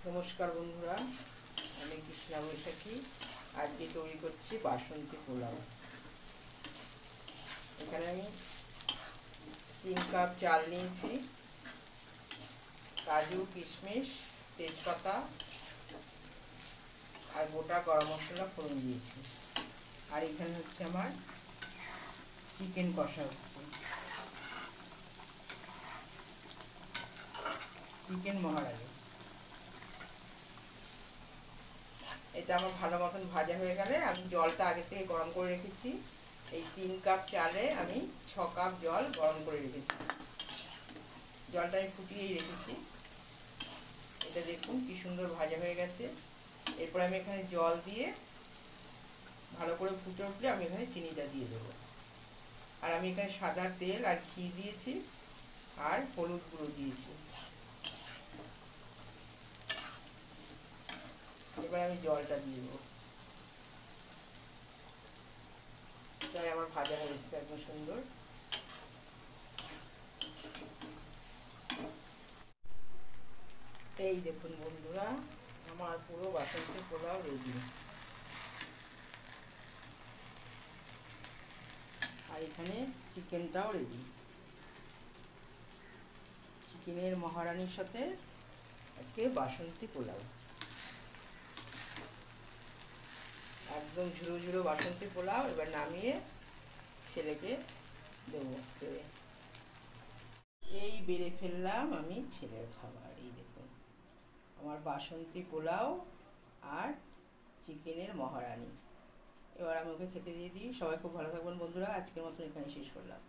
নমস্কার বন্ধুরা, আমি কৃষ্ণা বৈশাখী। আজকে তৈরি করছি বাসন্তী পোলাও। এখানে আমি 3 কাপ চাল নিয়েছি, কাজু, কিশমিশ, তেজপাতা আর গোটা গরম মশলা ফোড়ন দিয়েছি। আর এখানে হচ্ছে আমার চিকেন কষা হচ্ছে, চিকেন মহারানি। এটা আমার ভালো মতন ভাজা হয়ে গেলে আমি জলটা আগে থেকে গরম করে রেখেছি। এই 3 কাপ চালে আমি 6 কাপ জল গরম করে রেখেছি। জলটা আমি ফুটিয়েই রেখেছি। এটা দেখুন কি সুন্দর ভাজা হয়ে গেছে। এরপর আমি এখানে জল দিয়ে ভালো করে ফুটে উঠলে আমি এখানে চিনিটা দিয়ে দেবো। আর আমি এখানে সাদা তেল আর ঘি দিয়েছি আর হলুদ গুঁড়ো দিয়েছি। এবার আমি জলটা দিয়ে দেবো। তাই আমার ভাজা হয়েছে একদম সুন্দর। এই দেখুন বন্ধুরা, আমার পুরো বাসন্তী পোলাও রেডি। আর এখানে চিকেনটাও রেডি। চিকেনের মহারানির সাথে আজকে বাসন্তী পোলাও, একদম ঝুড়ো ঝুড়ো বাসন্তী পোলাও। এবার নামিয়ে ছেলেকে দেবো। এই বেড়ে ফেললাম আমি ছেলের খাবার। এই দেখুন আমার বাসন্তী পোলাও আর চিকেনের মহারানি। এবার আমি ওকে খেতে দিয়ে দিই। সবাই খুব ভালো থাকবেন বন্ধুরা। আজকের মতন এখানে শেষ করলাম।